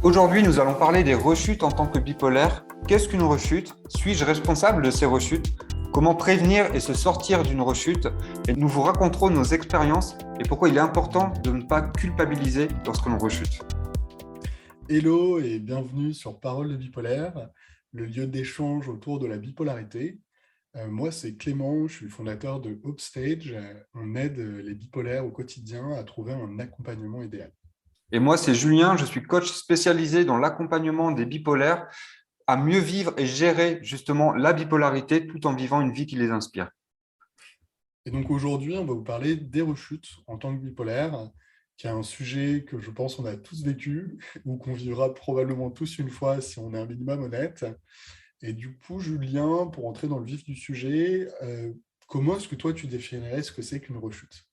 Aujourd'hui, nous allons parler des rechutes en tant que bipolaire. Qu'est-ce qu'une rechute? Suis-je responsable de ces rechutes? Comment prévenir et se sortir d'une rechute? Et nous vous raconterons nos expériences et pourquoi il est important de ne pas culpabiliser lorsque l'on rechute. Hello et bienvenue sur Parole de bipolaire, le lieu d'échange autour de la bipolarité. Moi, c'est Clément, je suis le fondateur de Upstage. On aide les bipolaires au quotidien à trouver un accompagnement idéal. Et moi, c'est Julien, je suis coach spécialisé dans l'accompagnement des bipolaires à mieux vivre et gérer justement la bipolarité tout en vivant une vie qui les inspire. Et donc aujourd'hui, on va vous parler des rechutes en tant que bipolaire, qui est un sujet que je pense on a tous vécu ou qu'on vivra probablement tous une fois si on est un minimum honnête. Et du coup, Julien, pour entrer dans le vif du sujet, comment est-ce que toi tu définirais ce que c'est qu'une rechute?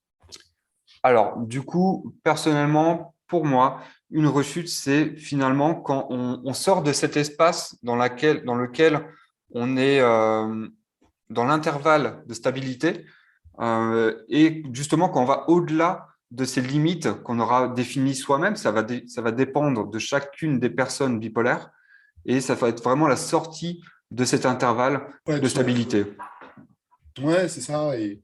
Alors, du coup, personnellement, pour moi, une rechute, c'est finalement quand on sort de cet espace dans lequel on est dans l'intervalle de stabilité et justement quand on va au-delà de ces limites qu'on aura définies soi-même, ça va dépendre de chacune des personnes bipolaires et ça va être vraiment la sortie de cet intervalle Ouais, de tout à fait. stabilité. Ouais, c'est ça. Et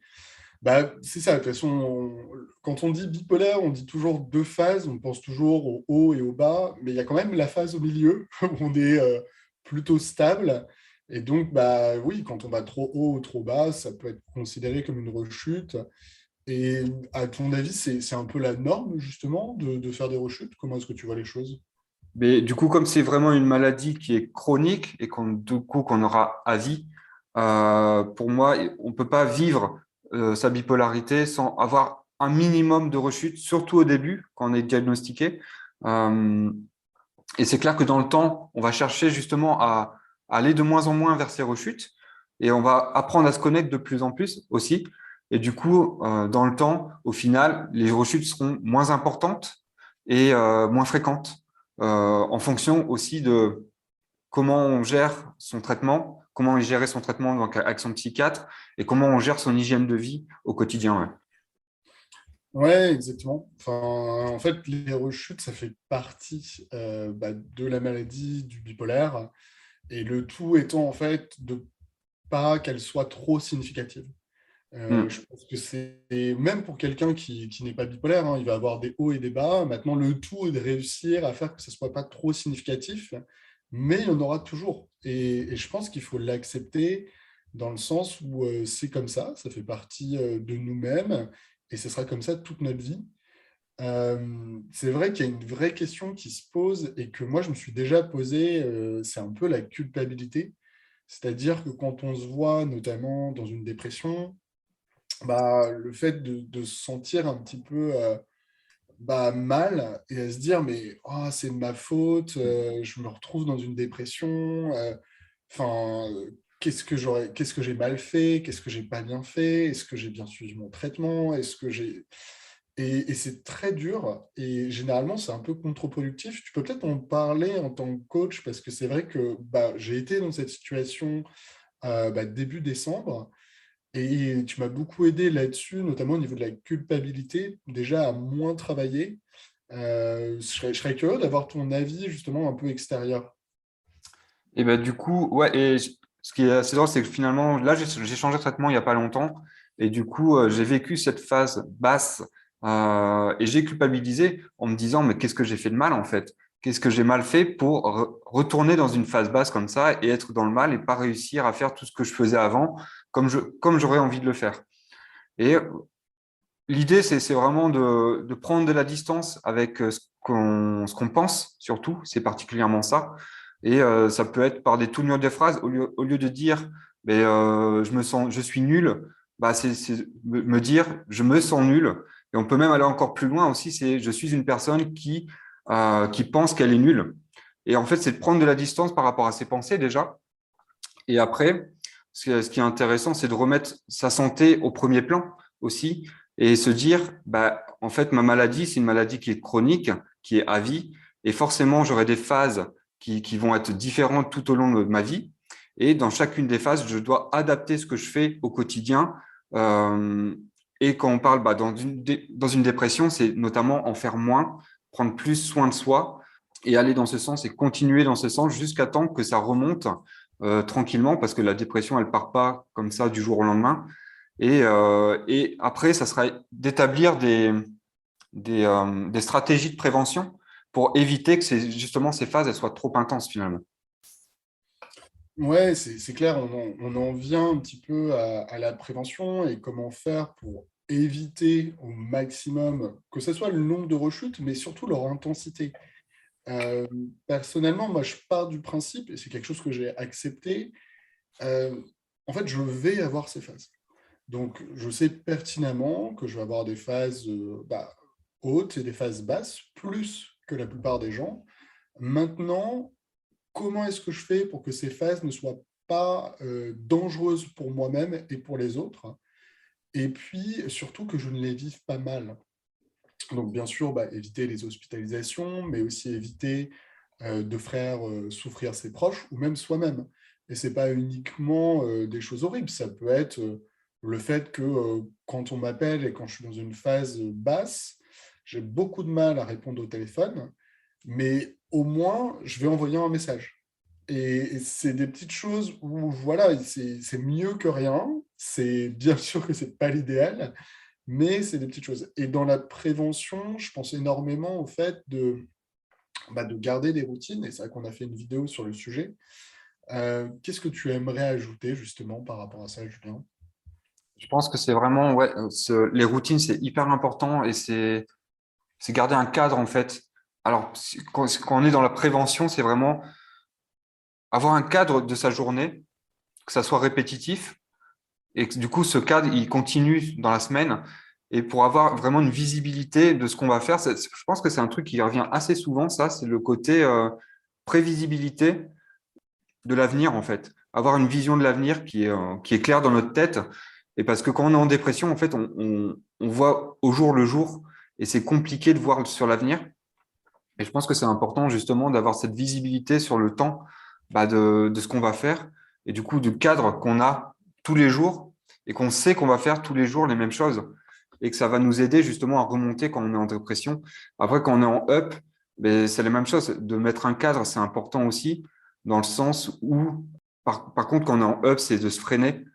bah, c'est ça. De toute façon, quand on dit bipolaire, on dit toujours deux phases. On pense toujours au haut et au bas, mais il y a quand même la phase au milieu où on est plutôt stable. Et donc, bah oui, quand on va trop haut ou trop bas, ça peut être considéré comme une rechute. Et à ton avis, c'est un peu la norme, justement, de faire des rechutes? Comment est-ce que tu vois les choses? Mais du coup, comme c'est vraiment une maladie qui est chronique et qu'on aura à vie, pour moi, on ne peut pas vivre sa bipolarité sans avoir un minimum de rechutes, surtout au début, quand on est diagnostiqué. Euh, et c'est clair que dans le temps, on va chercher justement à aller de moins en moins vers ces rechutes et on va apprendre à se connaître de plus en plus aussi. Et du coup, dans le temps, au final, les rechutes seront moins importantes et moins fréquentes en fonction aussi de comment on gère son traitement, comment on gérer son traitement donc, avec son psychiatre et comment on gère son hygiène de vie au quotidien. Ouais. Ouais, exactement. Enfin, en fait, les rechutes, ça fait partie de la maladie du bipolaire. Et le tout étant en fait de pas qu'elle soit trop significative. Mm. Je pense que c'est même pour quelqu'un qui n'est pas bipolaire, hein, il va avoir des hauts et des bas. Maintenant, le tout est de réussir à faire que ce ne soit pas trop significatif, mais il y en aura toujours. Et je pense qu'il faut l'accepter dans le sens où c'est comme ça fait partie de nous-mêmes, et ce sera comme ça toute notre vie. C'est vrai qu'il y a une vraie question qui se pose et que moi je me suis déjà posée, c'est un peu la culpabilité. C'est-à-dire que quand on se voit notamment dans une dépression, bah, le fait de se sentir un petit peu mal et à se dire mais oh, c'est de ma faute, je me retrouve dans une dépression, enfin, qu'est-ce que j'ai mal fait, qu'est-ce que j'ai pas bien fait, est-ce que j'ai bien suivi mon traitement, est-ce que j'ai et c'est très dur et généralement, c'est un peu contre-productif. Tu peux peut-être en parler en tant que coach parce que c'est vrai que bah, j'ai été dans cette situation début décembre et tu m'as beaucoup aidé là-dessus, notamment au niveau de la culpabilité, déjà à moins travailler. Je serais curieux d'avoir ton avis justement un peu extérieur. Et ben du coup, ouais, ce qui est assez drôle, c'est que finalement, là, j'ai changé de traitement il n'y a pas longtemps. Et du coup, j'ai vécu cette phase basse et j'ai culpabilisé en me disant, mais qu'est-ce que j'ai fait de mal en fait? Qu'est-ce que j'ai mal fait pour retourner dans une phase basse comme ça et être dans le mal et pas réussir à faire tout ce que je faisais avant comme j'aurais envie de le faire. Et l'idée, c'est vraiment de prendre de la distance avec ce qu'on pense, surtout, c'est particulièrement ça. Et ça peut être par des tournures de phrases, au lieu de dire mais, je suis nul, bah, c'est me dire je me sens nul. Et on peut même aller encore plus loin aussi, c'est je suis une personne qui pense qu'elle est nulle. Et en fait, c'est de prendre de la distance par rapport à ses pensées déjà. Et après, ce qui est intéressant, c'est de remettre sa santé au premier plan aussi et se dire, bah, en fait, ma maladie, c'est une maladie qui est chronique, qui est à vie, et forcément, j'aurai des phases qui vont être différentes tout au long de ma vie. Et dans chacune des phases, je dois adapter ce que je fais au quotidien. Euh, et quand on parle dans une dépression, c'est notamment en faire moins, prendre plus soin de soi et aller dans ce sens et continuer dans ce sens jusqu'à temps que ça remonte tranquillement parce que la dépression, elle part pas comme ça du jour au lendemain. Et après, ça sera d'établir des stratégies de prévention pour éviter que justement ces phases elles soient trop intenses finalement. Ouais, c'est clair, on en vient un petit peu à la prévention et comment faire pour éviter au maximum que ce soit le nombre de rechutes, mais surtout leur intensité. Euh, Personnellement, moi, je pars du principe, et c'est quelque chose que j'ai accepté, euh, en fait, je vais avoir ces phases. Donc, je sais pertinemment que je vais avoir des phases hautes et des phases basses, plus que la plupart des gens. Maintenant, comment est-ce que je fais pour que ces phases ne soient pas dangereuses pour moi-même et pour les autres? Et puis, surtout que je ne les vive pas mal. Donc, bien sûr, éviter les hospitalisations, mais aussi éviter de faire souffrir ses proches ou même soi-même. Et ce n'est pas uniquement des choses horribles, ça peut être le fait que quand on m'appelle et quand je suis dans une phase basse, j'ai beaucoup de mal à répondre au téléphone, mais au moins, je vais envoyer un message. Et c'est des petites choses où, voilà, c'est mieux que rien. C'est bien sûr que c'est pas l'idéal, mais c'est des petites choses. Et dans la prévention, je pense énormément au fait de garder des routines. Et c'est vrai qu'on a fait une vidéo sur le sujet. Qu'est-ce que tu aimerais ajouter justement par rapport à ça, Julien? Je pense que c'est vraiment, ouais, les routines, c'est hyper important et c'est garder un cadre en fait. Alors, quand on est dans la prévention, c'est vraiment avoir un cadre de sa journée, que ça soit répétitif et que du coup, ce cadre, il continue dans la semaine. Et pour avoir vraiment une visibilité de ce qu'on va faire, je pense que c'est un truc qui revient assez souvent, ça, c'est le côté prévisibilité de l'avenir, en fait. Avoir une vision de l'avenir qui est claire dans notre tête. Et parce que quand on est en dépression, en fait, on voit au jour le jour et c'est compliqué de voir sur l'avenir. Et je pense que c'est important justement d'avoir cette visibilité sur le temps de ce qu'on va faire et du coup du cadre qu'on a tous les jours et qu'on sait qu'on va faire tous les jours les mêmes choses et que ça va nous aider justement à remonter quand on est en dépression. Après, quand on est en up, ben, c'est la même chose. De mettre un cadre, c'est important aussi dans le sens où, par contre, quand on est en up, c'est de se freiner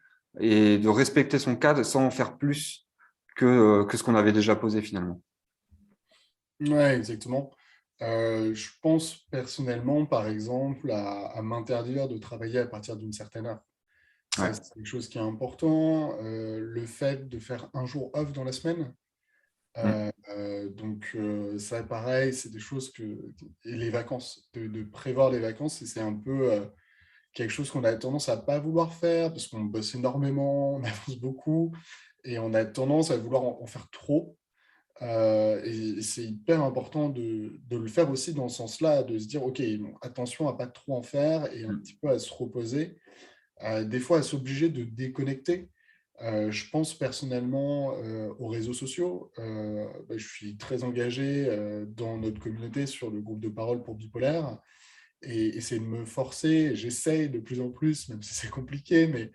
et de respecter son cadre sans en faire plus que ce qu'on avait déjà posé finalement. Ouais, exactement. Je pense personnellement, par exemple, à m'interdire de travailler à partir d'une certaine heure. Ça, Ouais. c'est quelque chose qui est important. Le fait de faire un jour off dans la semaine. Mm. Ça, pareil, c'est des choses que... Et les vacances, de prévoir les vacances, et c'est un peu quelque chose qu'on a tendance à pas vouloir faire parce qu'on bosse énormément, on avance beaucoup, et on a tendance à vouloir en faire trop. Et c'est hyper important de le faire aussi dans ce sens-là, de se dire, OK, bon, attention à pas trop en faire et un Mm. petit peu à se reposer, des fois à s'obliger de déconnecter. Je pense personnellement aux réseaux sociaux. Je suis très engagé dans notre communauté sur le groupe de parole pour bipolaire et essayer de me forcer. J'essaye de plus en plus, même si c'est compliqué, mais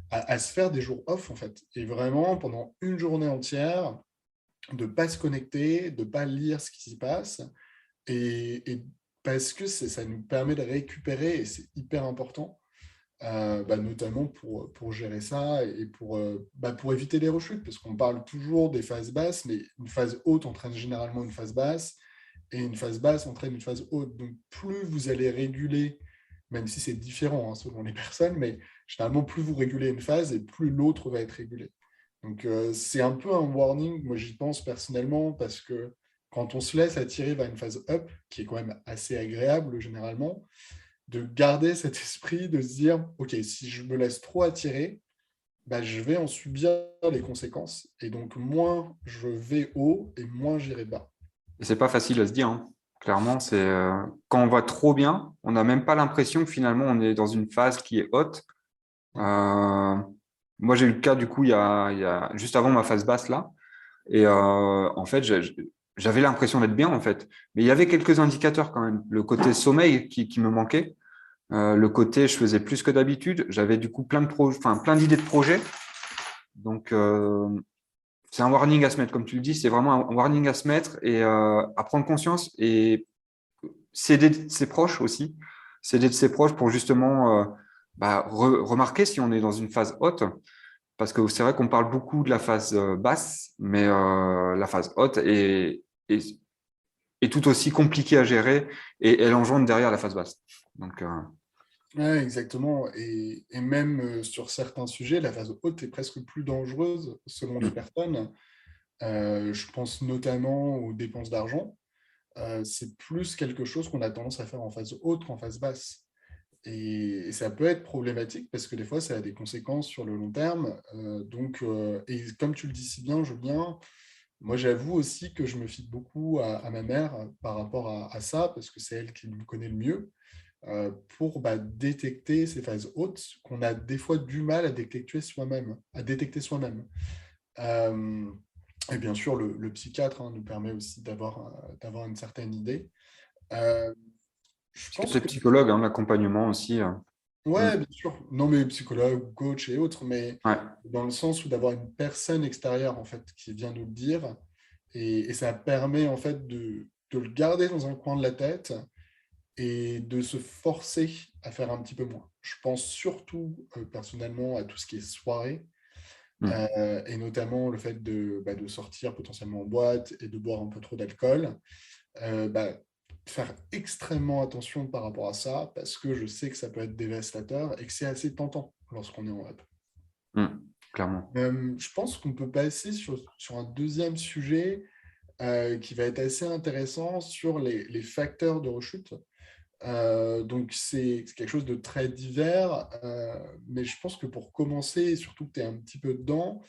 à se faire des jours off en fait. Et vraiment, pendant une journée entière, de ne pas se connecter, de ne pas lire ce qui s'y passe. Et parce que ça nous permet de récupérer et c'est hyper important, notamment pour gérer ça et pour éviter les rechutes, parce qu'on parle toujours des phases basses, mais une phase haute entraîne généralement une phase basse et une phase basse entraîne une phase haute. Donc plus vous allez réguler, même si c'est différent hein, selon les personnes, mais généralement plus vous régulez une phase et plus l'autre va être régulé. Donc, c'est un peu un warning, moi j'y pense personnellement, parce que quand on se laisse attirer vers une phase up, qui est quand même assez agréable généralement, de garder cet esprit, de se dire, OK, si je me laisse trop attirer, je vais en subir les conséquences. Et donc, moins je vais haut et moins j'irai bas. Et c'est pas facile à se dire, hein. Clairement, c'est quand on va trop bien, on n'a même pas l'impression que finalement on est dans une phase qui est haute. Mm. Euh, Moi, j'ai eu le cas du coup il y a juste avant ma phase basse là, et en fait, j'avais l'impression d'être bien en fait, mais il y avait quelques indicateurs quand même. Le côté sommeil qui me manquait, le côté je faisais plus que d'habitude, j'avais du coup plein d'idées de projets, donc c'est un warning à se mettre, comme tu le dis, c'est vraiment un warning à se mettre et à prendre conscience. Et s'aider de ses proches aussi, s'aider de ses proches pour justement remarquer si on est dans une phase haute. Parce que c'est vrai qu'on parle beaucoup de la phase basse, mais la phase haute est, est tout aussi compliquée à gérer et elle engendre derrière la phase basse. Donc, Ouais, exactement. Et même sur certains sujets, la phase haute est presque plus dangereuse selon les mm, personnes. Je pense notamment aux dépenses d'argent. C'est plus quelque chose qu'on a tendance à faire en phase haute qu'en phase basse. Et ça peut être problématique parce que des fois, ça a des conséquences sur le long terme. Et comme tu le dis si bien, Julien, moi j'avoue aussi que je me fie beaucoup à ma mère par rapport à ça, parce que c'est elle qui me connaît le mieux, pour détecter ces phases hautes qu'on a des fois du mal à détecter soi-même, Euh, et bien sûr, le psychiatre nous permet aussi d'avoir une certaine idée. Euh, je pense psychiatre et que psychologue, hein, l'accompagnement aussi. Mm, Ouais, bien sûr. Non, mais psychologue, coach et autres, mais ouais. dans le sens où d'avoir une personne extérieure en fait qui vient nous le dire, et ça permet en fait de le garder dans un coin de la tête et de se forcer à faire un petit peu moins. Je pense surtout personnellement à tout ce qui est soirée, Mm. et notamment le fait de sortir potentiellement en boîte et de boire un peu trop d'alcool. Faire extrêmement attention par rapport à ça, parce que je sais que ça peut être dévastateur et que c'est assez tentant lorsqu'on est en web. Mm. Clairement. Je pense qu'on peut passer sur un deuxième sujet qui va être assez intéressant sur les facteurs de rechute. Donc, c'est quelque chose de très divers, mais je pense que pour commencer, et surtout que tu es un petit peu dedans,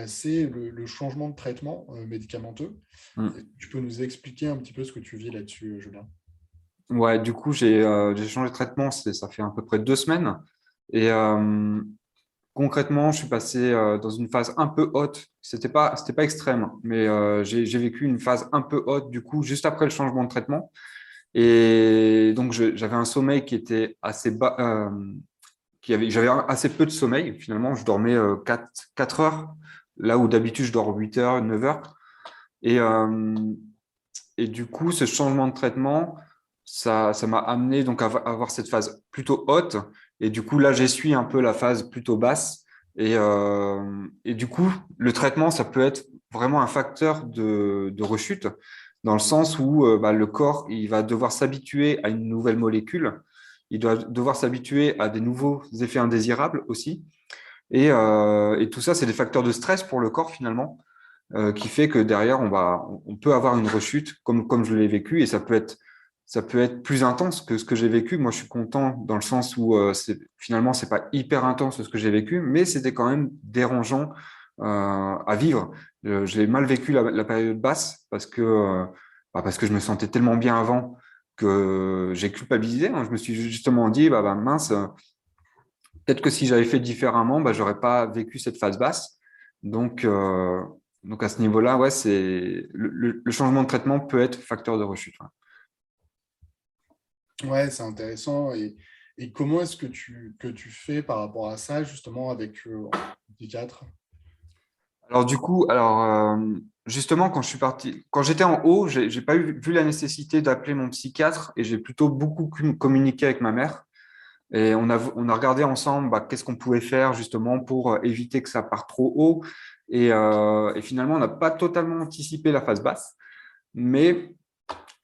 c'est le changement de traitement médicamenteux. Est-ce Mm. que tu peux nous expliquer un petit peu ce que tu vis là-dessus, Julien? Ouais, du coup, j'ai changé de traitement, ça fait à peu près 2 semaines. Et concrètement, je suis passé dans une phase un peu haute. C'était pas extrême, mais j'ai vécu une phase un peu haute, du coup, juste après le changement de traitement. Et donc, j'avais un sommeil qui était assez bas, j'avais assez peu de sommeil. Finalement, je dormais 4 heures, là où d'habitude, je dors 8 heures, 9 heures. Et, euh, et du coup, ce changement de traitement, ça m'a amené donc à avoir cette phase plutôt haute. Et du coup, là, j'essuie un peu la phase plutôt basse. Et du coup, le traitement, ça peut être vraiment un facteur de rechute, dans le sens où le corps, il va devoir s'habituer à une nouvelle molécule. Il doit devoir s'habituer à des nouveaux effets indésirables aussi. Et tout ça, c'est des facteurs de stress pour le corps finalement qui fait que derrière, on peut avoir une rechute comme je l'ai vécu et ça peut être plus intense que ce que j'ai vécu. Moi, je suis content dans le sens où finalement, c'est pas hyper intense ce que j'ai vécu, mais c'était quand même dérangeant à vivre. J'ai mal vécu la période basse parce que je me sentais tellement bien avant que j'ai culpabilisé, hein. Je me suis justement dit, mince, peut-être que si j'avais fait différemment, j'aurais pas vécu cette phase basse. Donc, euh, donc à ce niveau-là, ouais, le changement de traitement peut être facteur de rechute. Ouais. Ouais, c'est intéressant. Et comment est-ce que tu fais par rapport à ça, justement, avec un psychiatre? Alors du coup, justement, quand je suis parti, quand j'étais en haut, j'ai pas vu la nécessité d'appeler mon psychiatre et j'ai plutôt beaucoup communiqué avec ma mère. Et on a regardé ensemble qu'est-ce qu'on pouvait faire justement pour éviter que ça parte trop haut. Et finalement, on n'a pas totalement anticipé la phase basse. Mais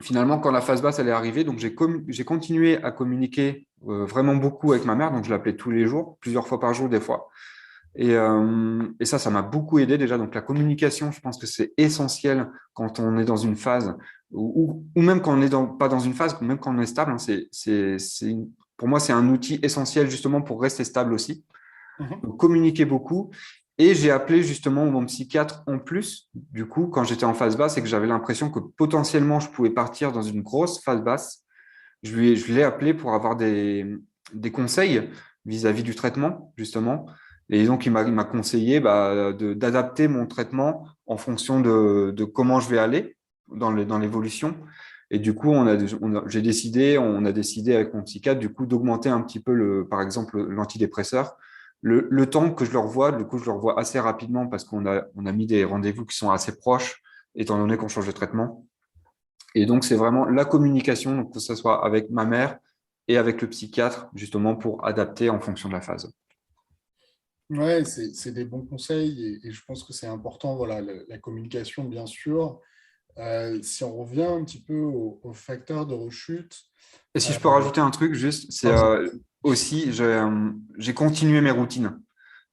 finalement, quand la phase basse elle est arrivée, donc j'ai continué à communiquer vraiment beaucoup avec ma mère. Donc je l'appelais tous les jours, plusieurs fois par jour des fois. Et ça m'a beaucoup aidé déjà. Donc la communication, je pense que c'est essentiel quand on est dans une phase ou même quand on n'est pas dans une phase, même quand on est stable. Hein, pour moi, c'est un outil essentiel justement pour rester stable aussi. Mhm. Donc communiquer beaucoup. Et j'ai appelé justement mon psychiatre en plus, du coup, quand j'étais en phase basse et que j'avais l'impression que potentiellement je pouvais partir dans une grosse phase basse, je l'ai appelé pour avoir des conseils vis-à-vis du traitement, justement. Et donc, il m'a conseillé d'adapter mon traitement en fonction de comment je vais aller dans l'évolution. Et du coup, on a décidé avec mon psychiatre, du coup, d'augmenter un petit peu par exemple, l'antidépresseur. Le temps que je le revois, du coup, je le revois assez rapidement parce on a mis des rendez-vous qui sont assez proches, étant donné qu'on change de traitement. Et donc, c'est vraiment la communication, donc que ce soit avec ma mère et avec le psychiatre, justement pour adapter en fonction de la phase. Ouais, c'est des bons conseils et je pense que c'est important, voilà, la communication, bien sûr. Si on revient un petit peu aux facteurs de rechute, Et si euh, je peux rajouter un truc, juste, c'est vas-y. aussi, j'ai continué mes routines.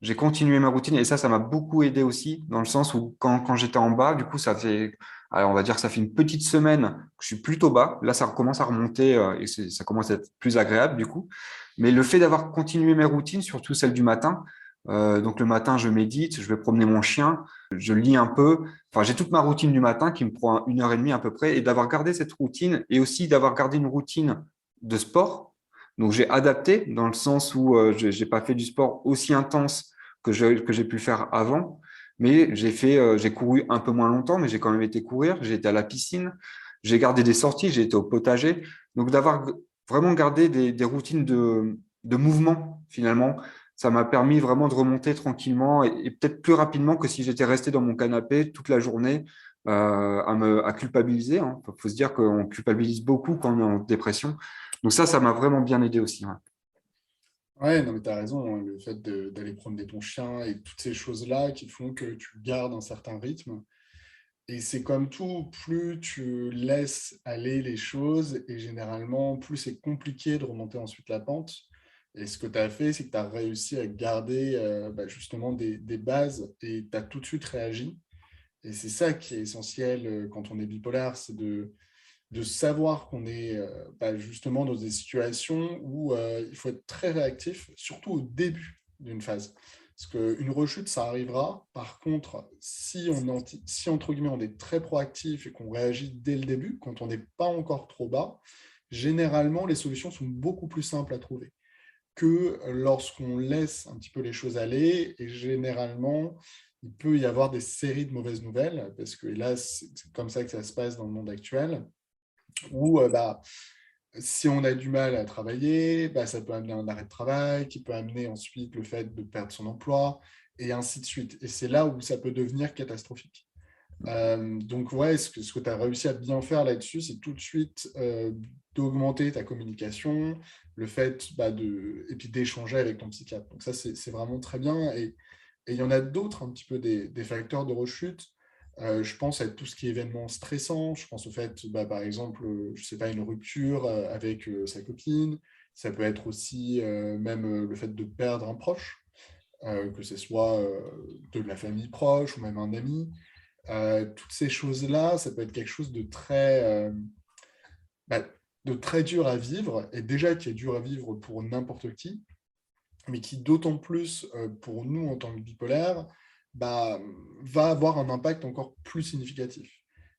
J'ai continué ma routine et ça m'a beaucoup aidé aussi, dans le sens où quand j'étais en bas, du coup, ça fait, alors on va dire que ça fait une petite semaine que je suis plutôt bas. Là, ça recommence à remonter et ça commence à être plus agréable, du coup. Mais le fait d'avoir continué mes routines, surtout celle du matin, donc le matin, je médite, je vais promener mon chien, je lis un peu. Enfin, j'ai toute ma routine du matin qui me prend 1 heure et demie à peu près, et d'avoir gardé cette routine et aussi d'avoir gardé une routine de sport. Donc, j'ai adapté dans le sens où je n'ai pas fait du sport aussi intense que j'ai pu faire avant, mais j'ai couru un peu moins longtemps, mais j'ai quand même été courir, j'ai été à la piscine, j'ai gardé des sorties, j'ai été au potager. Donc, d'avoir vraiment gardé des routines de mouvement, finalement, ça m'a permis vraiment de remonter tranquillement et peut-être plus rapidement que si j'étais resté dans mon canapé toute la journée à culpabiliser. Hein. Faut se dire qu'on culpabilise beaucoup quand on est en dépression. Donc ça m'a vraiment bien aidé aussi. Ouais. Ouais, non, mais tu as raison, hein, le fait d'aller promener ton chien et toutes ces choses-là qui font que tu gardes un certain rythme. Et c'est comme tout, plus tu laisses aller les choses et généralement, plus c'est compliqué de remonter ensuite la pente. Et ce que tu as fait, c'est que tu as réussi à garder justement des bases et tu as tout de suite réagi. Et c'est ça qui est essentiel quand on est bipolaire, c'est de savoir qu'on est justement dans des situations où il faut être très réactif, surtout au début d'une phase. Parce qu'une rechute, ça arrivera. Par contre, si entre guillemets on est très proactif et qu'on réagit dès le début, quand on n'est pas encore trop bas, généralement les solutions sont beaucoup plus simples à trouver que lorsqu'on laisse un petit peu les choses aller. Et généralement, il peut y avoir des séries de mauvaises nouvelles, parce que là, c'est comme ça que ça se passe dans le monde actuel où si on a du mal à travailler, ça peut amener un arrêt de travail, qui peut amener ensuite le fait de perdre son emploi, et ainsi de suite. Et c'est là où ça peut devenir catastrophique. Donc, ouais, ce que tu as réussi à bien faire là-dessus, c'est tout de suite d'augmenter ta communication, le fait et puis d'échanger avec ton psychiatre. Donc, ça, c'est vraiment très bien. Et il y en a d'autres, un petit peu des facteurs de rechute. Je pense à tout ce qui est événement stressant. Je pense au fait, par exemple, je sais pas, une rupture avec sa copine. Ça peut être aussi même le fait de perdre un proche, que ce soit de la famille proche ou même un ami. Toutes ces choses-là, ça peut être quelque chose bah, de très dur à vivre, et déjà qui est dur à vivre pour n'importe qui, mais qui d'autant plus pour nous en tant que bipolaires, bah, va avoir un impact encore plus significatif.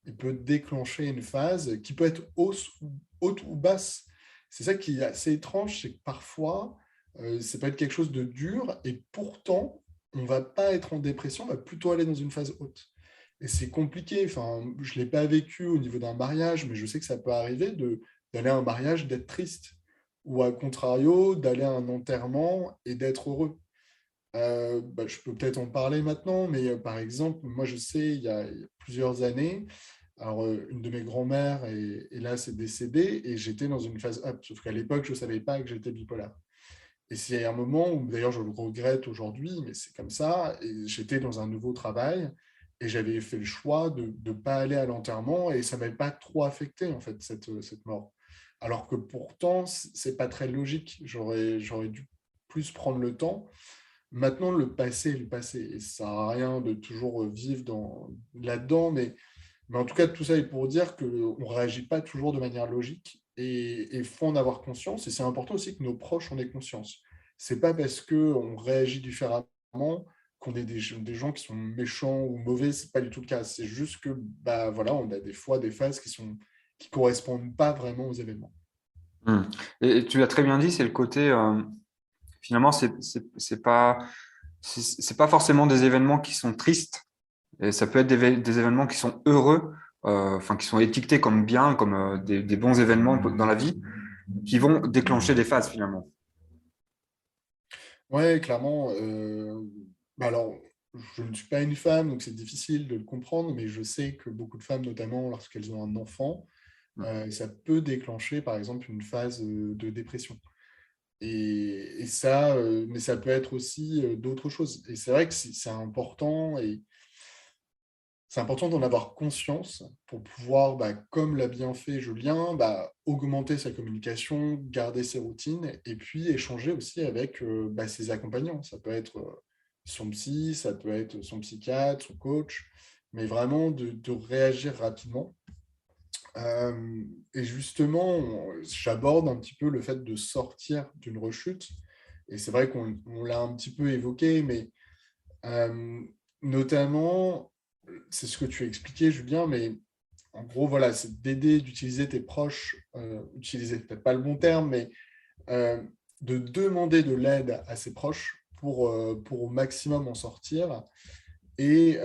Il peut déclencher une phase qui peut être haute ou basse. C'est ça qui est assez étrange, c'est que parfois, ça peut être quelque chose de dur, et pourtant, on ne va pas être en dépression, on va plutôt aller dans une phase haute. Et c'est compliqué, enfin, je ne l'ai pas vécu au niveau d'un mariage, mais je sais que ça peut arriver d'aller à un mariage, d'être triste, ou à contrario, d'aller à un enterrement et d'être heureux. Je peux peut-être en parler maintenant, mais par exemple, moi je sais, il y a plusieurs années, alors une de mes grand-mères hélas est décédée, et j'étais dans une phase up, sauf qu'à l'époque, je ne savais pas que j'étais bipolaire. Et c'est un moment où, d'ailleurs, je le regrette aujourd'hui, mais c'est comme ça, et j'étais dans un nouveau travail, et j'avais fait le choix de ne pas aller à l'enterrement, et ça ne m'avait pas trop affecté, en fait, cette mort. Alors que pourtant, c'est pas très logique. J'aurais dû plus prendre le temps. Maintenant, le passé est le passé, et ça sert à rien de toujours vivre là-dedans, mais en tout cas, tout ça est pour dire qu'on ne réagit pas toujours de manière logique, et il faut en avoir conscience. Et c'est important aussi que nos proches en aient conscience. C'est pas parce qu'on réagit différemment qu'on est des gens qui sont méchants ou mauvais. C'est pas du tout le cas. C'est juste que voilà, on a des fois des phases qui correspondent pas vraiment aux événements. Hmm. Et tu l'as très bien dit, c'est le côté finalement c'est pas forcément des événements qui sont tristes et ça peut être des événements qui sont heureux, enfin qui sont étiquetés comme bien, comme des bons événements dans la vie, qui vont déclencher des phases finalement. Ouais, clairement. Alors, je ne suis pas une femme, donc c'est difficile de le comprendre, mais je sais que beaucoup de femmes, notamment lorsqu'elles ont un enfant, Ça peut déclencher, par exemple, une phase de dépression. Et ça, mais ça peut être aussi d'autres choses. Et c'est vrai que c'est important, et c'est important d'en avoir conscience pour pouvoir, comme l'a bien fait Julien, augmenter sa communication, garder ses routines et puis échanger aussi avec ses accompagnants. Ça peut être son psy, ça peut être son psychiatre, son coach, mais vraiment de réagir rapidement. Et justement, j'aborde un petit peu le fait de sortir d'une rechute. Et c'est vrai qu'on l'a un petit peu évoqué, mais euh, notamment, c'est ce que tu as expliqué, Julien, mais en gros, voilà, c'est d'aider, d'utiliser tes proches, utiliser peut-être pas le bon terme, mais euh, de demander de l'aide à ses proches pour au maximum en sortir. Et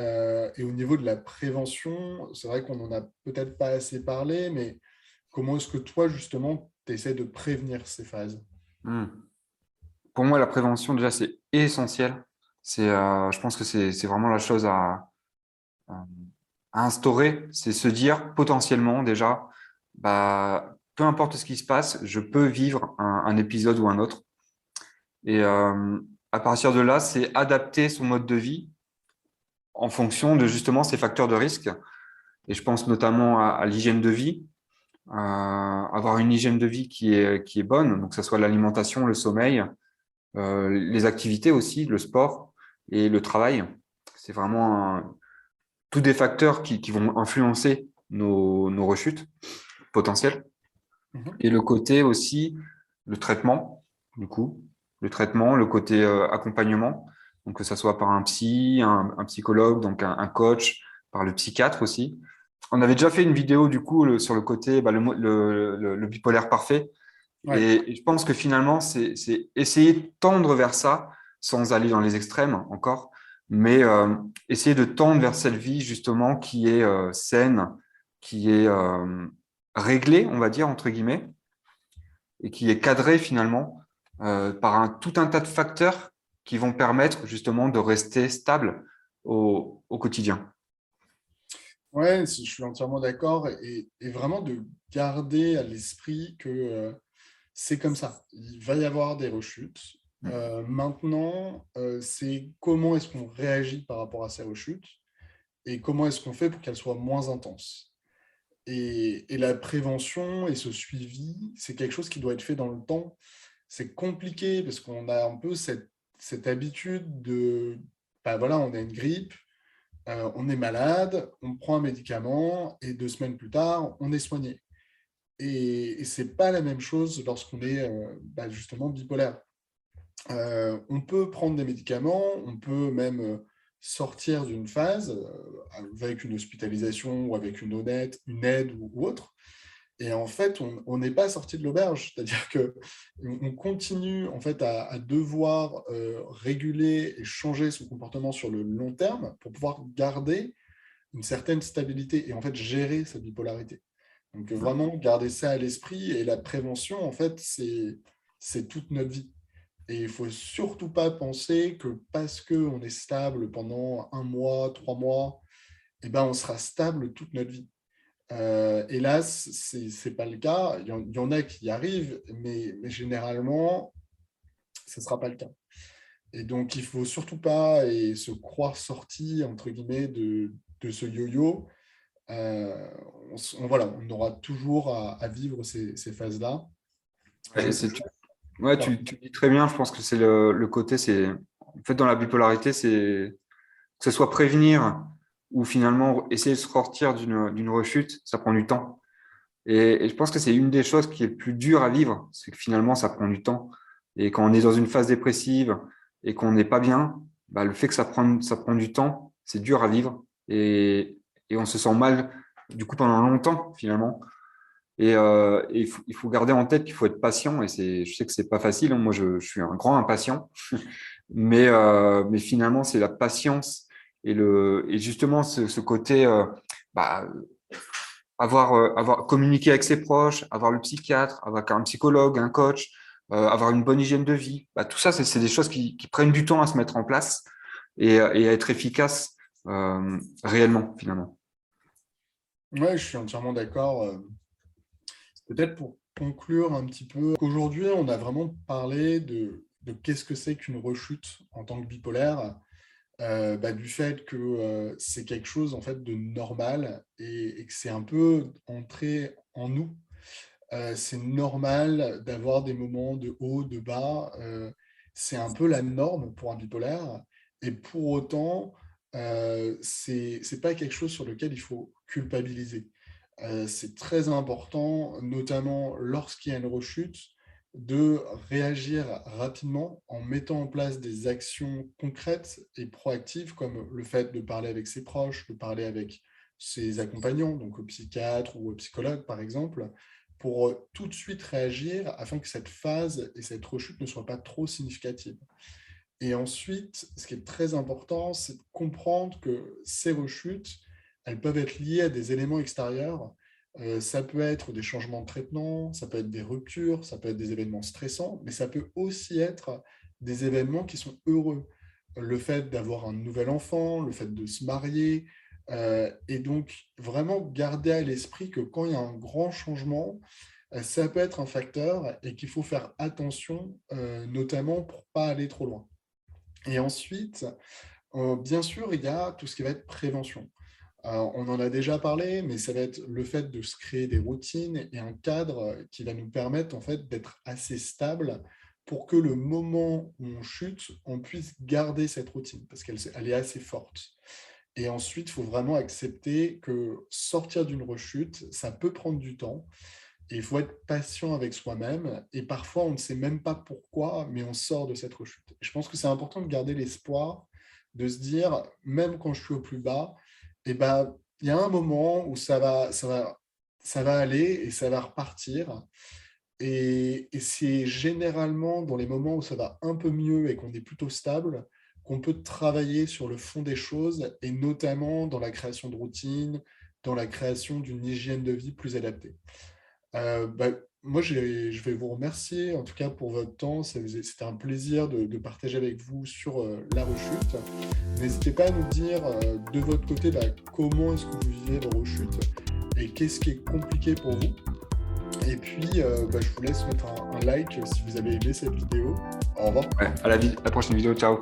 au niveau de la prévention, c'est vrai qu'on n'en a peut-être pas assez parlé, mais comment est-ce que toi, justement, tu essaies de prévenir ces phases? Hmm. Pour moi, la prévention, déjà, c'est essentiel. Je pense que c'est vraiment la chose à instaurer. C'est se dire potentiellement, déjà, peu importe ce qui se passe, je peux vivre un épisode ou un autre. Et à partir de là, c'est adapter son mode de vie en fonction de justement ces facteurs de risque. Et je pense notamment à l'hygiène de vie, avoir une hygiène de vie qui est bonne, donc que ce soit l'alimentation, le sommeil, les activités aussi, le sport et le travail. C'est vraiment tous des facteurs qui vont influencer nos rechutes potentielles. Mhm. Et le côté aussi, le traitement, du coup, le traitement, le côté accompagnement, donc que ce soit par un psy, un psychologue, donc un coach, par le psychiatre aussi. On avait déjà fait une vidéo du coup sur le côté le bipolaire parfait. Ouais. Et je pense que finalement, c'est essayer de tendre vers ça sans aller dans les extrêmes encore, mais essayer de tendre vers cette vie justement qui est saine, qui est réglée, on va dire, entre guillemets, et qui est cadrée finalement par tout un tas de facteurs qui vont permettre justement de rester stable au quotidien. Ouais, je suis entièrement d'accord et vraiment de garder à l'esprit que c'est comme ça. Il va y avoir des rechutes. Maintenant, c'est comment est-ce qu'on réagit par rapport à ces rechutes et comment est-ce qu'on fait pour qu'elles soient moins intenses. Et la prévention et ce suivi, c'est quelque chose qui doit être fait dans le temps. C'est compliqué parce qu'on a un peu cette habitude de, voilà, on a une grippe, on est malade, on prend un médicament et 2 semaines plus tard, on est soigné. Et ce n'est pas la même chose lorsqu'on est justement bipolaire. On peut prendre des médicaments, on peut même sortir d'une phase avec une hospitalisation ou avec une aide ou autre. Et en fait, on n'est pas sorti de l'auberge. C'est-à-dire qu'on continue en fait à devoir réguler et changer son comportement sur le long terme pour pouvoir garder une certaine stabilité et en fait gérer sa bipolarité. Donc vraiment garder ça à l'esprit et la prévention, en fait, c'est toute notre vie. Et il ne faut surtout pas penser que parce qu'on est stable pendant 1 mois, 3 mois, eh ben, on sera stable toute notre vie. Hélas, ce n'est pas le cas. Il y en a qui y arrivent, mais généralement, ce ne sera pas le cas. Et donc, il ne faut surtout pas se croire sorti, entre guillemets, de ce yo-yo. Euh, voilà, on aura toujours à vivre ces phases-là. Je, Et ouais, voilà. tu dis très bien, je pense que c'est le côté, en fait, dans la bipolarité, c'est que ce soit prévenir ou finalement essayer de se sortir d'une rechute, ça prend du temps. Et je pense que c'est une des choses qui est le plus dur à vivre, c'est que finalement, ça prend du temps. Et quand on est dans une phase dépressive et qu'on n'est pas bien, le fait que ça prend du temps, c'est dur à vivre. Et on se sent mal, du coup, pendant longtemps, finalement. Et il faut garder en tête qu'il faut être patient. Et je sais que c'est pas facile, hein. Moi, je suis un grand impatient. Mais finalement, c'est la patience et justement ce côté bah, avoir communiqué avec ses proches, avoir le psychiatre, avoir un psychologue, un coach, avoir une bonne hygiène de vie. Tout ça, c'est des choses qui prennent du temps à se mettre en place et à être efficaces réellement, finalement. Ouais, je suis entièrement d'accord. Peut-être pour conclure un petit peu, aujourd'hui, on a vraiment parlé de qu'est-ce que c'est qu'une rechute en tant que bipolaire, du fait que c'est quelque chose en fait de normal et que c'est un peu entré en nous. C'est normal d'avoir des moments de haut, de bas. C'est un peu la norme pour un bipolaire. Et pour autant, c'est pas quelque chose sur lequel il faut culpabiliser. C'est très important, notamment lorsqu'il y a une rechute, de réagir rapidement en mettant en place des actions concrètes et proactives, comme le fait de parler avec ses proches, de parler avec ses accompagnants, donc au psychiatre ou au psychologue par exemple, pour tout de suite réagir afin que cette phase et cette rechute ne soient pas trop significatives. Et ensuite, ce qui est très important, c'est de comprendre que ces rechutes, elles peuvent être liées à des éléments extérieurs. Ça peut être des changements de traitement, ça peut être des ruptures, ça peut être des événements stressants, mais ça peut aussi être des événements qui sont heureux. Le fait d'avoir un nouvel enfant, le fait de se marier, et donc vraiment garder à l'esprit que quand il y a un grand changement, ça peut être un facteur et qu'il faut faire attention, notamment pour ne pas aller trop loin. Et ensuite, bien sûr, il y a tout ce qui va être prévention. On en a déjà parlé, mais ça va être le fait de se créer des routines et un cadre qui va nous permettre en fait d'être assez stable pour que le moment où on chute, on puisse garder cette routine parce qu'elle est assez forte. Et ensuite, il faut vraiment accepter que sortir d'une rechute, ça peut prendre du temps. Et il faut être patient avec soi-même. Et parfois, on ne sait même pas pourquoi, mais on sort de cette rechute. Je pense que c'est important de garder l'espoir, de se dire, même quand je suis au plus bas, eh ben, il y a un moment où ça va aller et ça va repartir. Et c'est généralement dans les moments où ça va un peu mieux et qu'on est plutôt stable qu'on peut travailler sur le fond des choses et notamment dans la création de routines, dans la création d'une hygiène de vie plus adaptée. Moi, je vais vous remercier en tout cas pour votre temps. C'était un plaisir de partager avec vous sur la rechute. N'hésitez pas à nous dire de votre côté comment est-ce que vous vivez vos rechutes et qu'est-ce qui est compliqué pour vous. Et puis, je vous laisse mettre un like si vous avez aimé cette vidéo. Au revoir. Ouais, à la prochaine vidéo. Ciao.